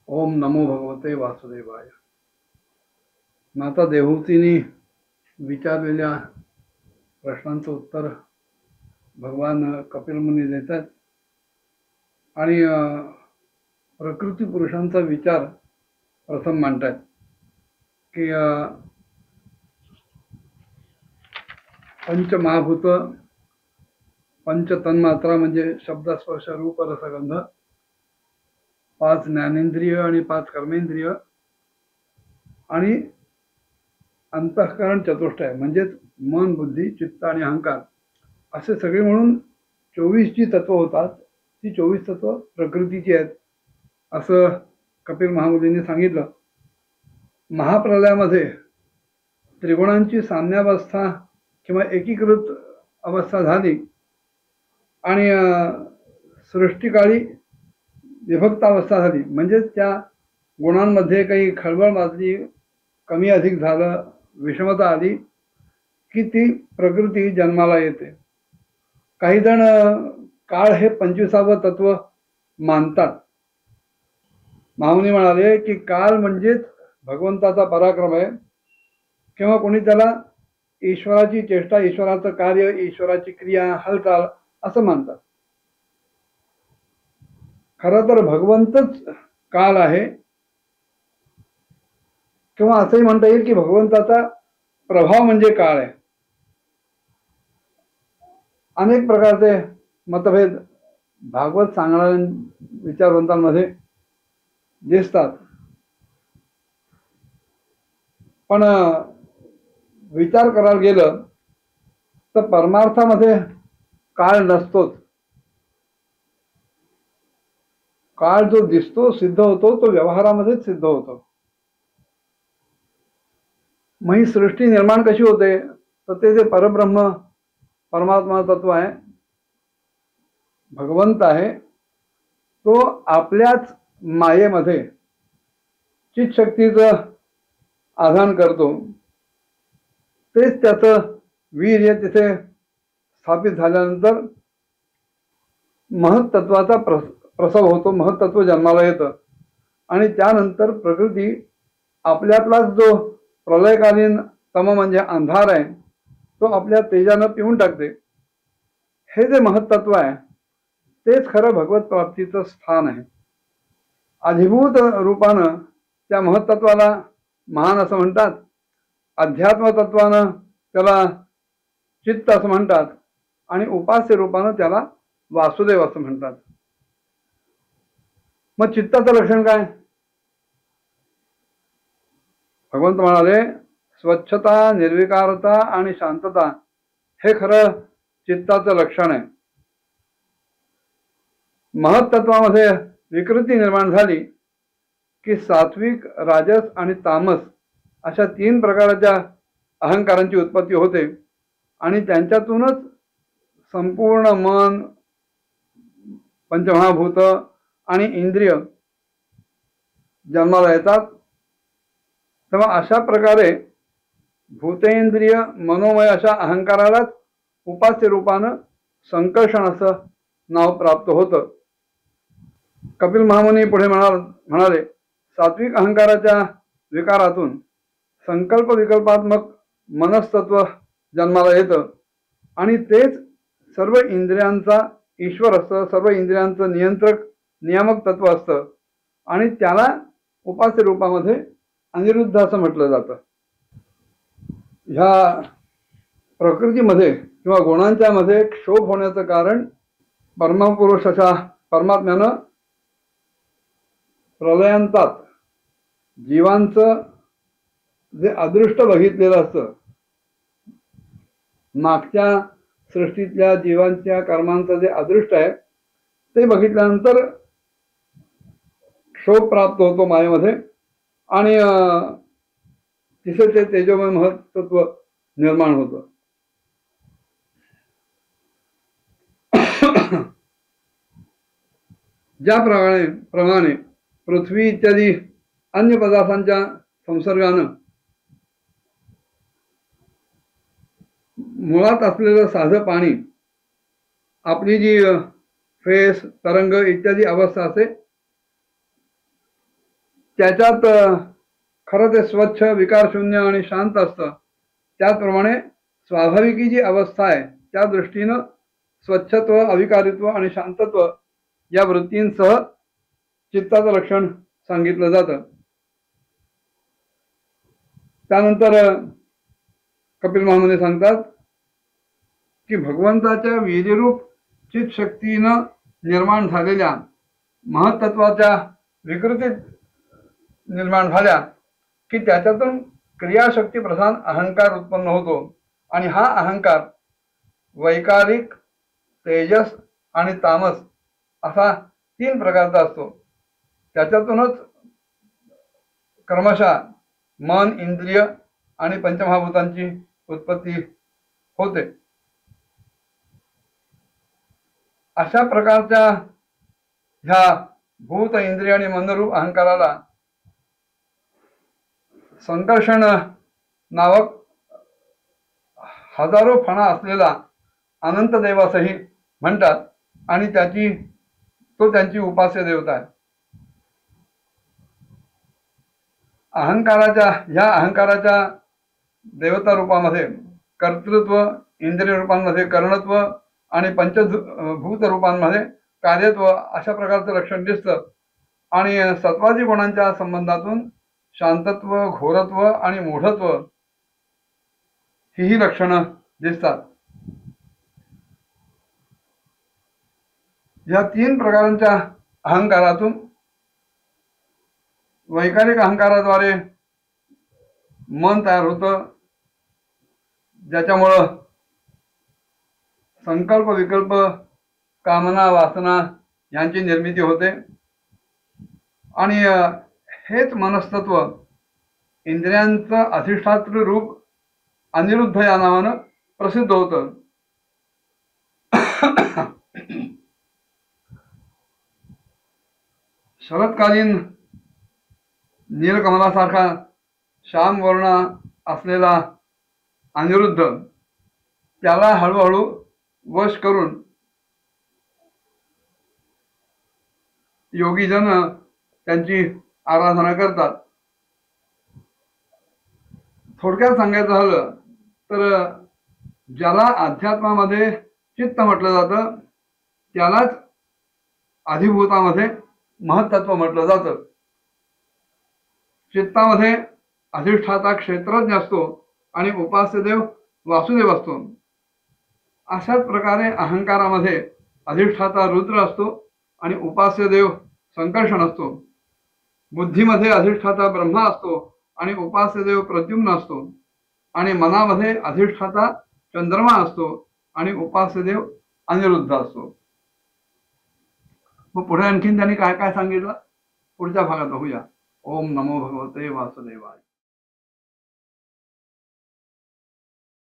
ओम नमो भगवते वासुदेवाय. माता देवहूतीने विचारलेल्या प्रश्नांचं उत्तर भगवान कपिल मुनी देतात आणि प्रकृती पुरुषांचा विचार प्रथम मांडतात की पंचमहाभूत, पंचतन्मात्रा म्हणजे शब्द स्पर्श रूप रसगंध, 5 ज्ञानेंद्रिय आणि 5 कर्मेंद्रिय आणि अंतःकरण चतुष्टय म्हणजेच मन, बुद्धी, चित्त आणि अहंकार असे सगळे म्हणून 24 जी तत्व होतात ती 24 तत्व प्रकृतीची आहेत असं कपिल महामुनींनी सांगितलं. महाप्रलयामध्ये त्रिगुणांची साम्यावस्था किंवा एकीकृत अवस्था झाली आणि सृष्टिकाळी विभक्त अवस्था झाली, म्हणजे त्या गुणांमध्ये काही खळबळ माजली, कमी अधिक झालं, विषमता आली की ती प्रकृती जन्माला येते. काही जण काळ हे 25वे तत्व मानतात. महामुनी म्हणाले की काळ म्हणजेच भगवंताचा पराक्रम आहे, किंवा कोणी त्याला ईश्वराची चेष्टा, ईश्वराचं कार्य, ईश्वराची क्रिया, हालचाल असं मानतात. खरं तर भगवंतच काल आहे, किंवा असंही म्हणता येईल की भगवंताचा प्रभाव म्हणजे काळ आहे. अनेक प्रकारचे मतभेद भागवत सांगणाऱ्या विचारवंतांमध्ये दिसतात, पण विचार करायला गेलं तर परमार्थामध्ये काळ नसतोच. काळ जो दिसतो, सिद्ध होतो, तो व्यवहारामध्येच सिद्ध होतो. मग ही सृष्टी निर्माण कशी होते, तर ते जे परब्रह्म परमात्मा तत्व आहे, भगवंत आहे, तो आपल्याच मायेमध्ये चितशक्तीचं आधान करतो. तेच त्याचं वीर्य तिथे स्थापित झाल्यानंतर महत्त्वाचा प्रसव होतो, महत्त्व जन्माला येतं आणि त्यानंतर प्रकृती आपल्यातलाच जो प्रलयकालीन तम म्हणजे अंधार आहे तो आपल्या तेजानं पिऊन टाकते. हे जे महत्त्व आहे तेच खरं भगवत प्राप्तीचं स्थान आहे. अधिभूत रूपानं त्या महत्त्वाला महान असं म्हणतात, अध्यात्म तत्वानं त्याला चित्त असं म्हणतात आणि उपास्य रूपानं त्याला वासुदेव असं म्हणतात. मग चित्ताचं लक्षण काय? भगवंत म्हणाले स्वच्छता, निर्विकारता आणि शांतता हे खरं चित्ताचं लक्षण आहे. महत्त्वामध्ये विकृती निर्माण झाली की सात्विक, राजस आणि तामस अशा 3 प्रकारच्या अहंकारांची उत्पत्ती होते आणि त्यांच्यातूनच संपूर्ण मन, पंचमहाभूत आणि इंद्रिय जन्माला येतात. तेव्हा अशा प्रकारे भूतेंद्रिय मनोमय अशा अहंकारालाच उपास्य रूपानं संकर्षण असं नाव प्राप्त होतं. कपिल महामुनी पुढे म्हणाले सात्विक अहंकाराच्या विकारातून संकल्प विकल्पात्मक मनस्तत्व जन्माला येतं आणि तेच सर्व इंद्रियांचा ईश्वर असतं, सर्व इंद्रियांचं नियंत्रक नियामक तत्व असतं आणि त्याला उपास्य रूपामध्ये अनिरुद्ध असं म्हटलं जातं. ह्या प्रकृतीमध्ये किंवा गुणांच्या मध्ये क्षोभ होण्याचं कारण परमपुरुष अशा परमात्म्यानं प्रलयांतात जीवांचं जे अदृष्ट बघितलेलं असतं, मागच्या सृष्टीतल्या जीवांच्या कर्मांचं जे अदृष्ट आहे ते बघितल्यानंतर क्षोभ प्राप्त होतो मायेमध्ये आणि तिथे ते तेजोमय महत्त्व निर्माण होतं. ज्याप्रमाणे पृथ्वी इत्यादी अन्य पदार्थांच्या संसर्गानं मुळात असलेलं साधं पाणी आपली जी फेस, तरंग इत्यादी अवस्था असते त्याच्यात खरं ते स्वच्छ, विकारशून्य आणि शांत असतं. त्याचप्रमाणे स्वाभाविकी जी अवस्था आहे त्या दृष्टीनं स्वच्छत्व, अविकारित्व आणि शांतत्व या वृत्तींसह चित्ताचं लक्षण सांगितलं जातं. त्यानंतर कपिल महामुनी सांगतात की भगवंताच्या वीर्यरूप चित शक्तीनं निर्माण झालेल्या महत्त्वाच्या विकृतीत निर्माण झाल्या की त्याच्यातून क्रियाशक्ती प्रधान अहंकार उत्पन्न होतो आणि हा अहंकार वैकारिक, तेजस आणि तामस असा 3 प्रकारचा असतो. त्याच्यातूनच क्रमशः मन, इंद्रिय आणि पंचमहाभूतांची उत्पत्ती होते. अशा प्रकारच्या ह्या भूत, इंद्रिय आणि मनरूप अहंकाराला संकर्षण नावक हजारो फणा असलेला अनंत देव असंही म्हणतात आणि तो त्यांची उपास्य देवता आहे. अहंकाराच्या देवता रूपामध्ये कर्तृत्व, इंद्रिय रूपांमध्ये कर्णत्व आणि पंचभूत रूपांमध्ये कार्यत्व अशा प्रकारचं लक्षण दिसतं. आणि सत्वादी गुणांच्या संबंधातून शांतत्व, घोरत्व आणि मूढत्व ही लक्षणं दिसतात. या 3 प्रकारांच्या अहंकारातून वैकारिक अहंकाराद्वारे मन तयार होतं, ज्याच्यामुळं संकल्प, विकल्प, कामना, वासना यांची निर्मिती होते. आणि हेच मनस्तत्व इंद्रियांचं अधिष्ठात्र रूप अनिरुद्ध या नावानं प्रसिद्ध होतं. शरदकालीन नीलकमलासारखा श्याम वर्ण असलेला अनिरुद्ध त्याला हळूहळू वश करून योगीजन त्यांची आराधना करतात. थोडक्यात सांगायचं झालं तर ज्याला अध्यात्मामध्ये चित्त म्हटलं जातं त्यालाच अधिभूतामध्ये महत्त्व म्हटलं जातं. चित्तामध्ये अधिष्ठाता क्षेत्रज्ञ असतो आणि उपास्य देव वासुदेव असतो. अशाच प्रकारे अहंकारामध्ये अधिष्ठाता रुद्र असतो आणि उपास्य देव संकर्षण असतो. बुद्धीमध्ये अधिष्ठाता ब्रह्मा असतो आणि उपास्य देव प्रद्युम्न असतो. आणि मनामध्ये अधिष्ठाता चंद्रमा असतो आणि उपास्य देव अनिरुद्ध असतो. मग पुढे आणखीन त्यांनी काय काय सांगितलं पुढच्या भागात बघूया. ओम नमो भगवते वासुदेवाय.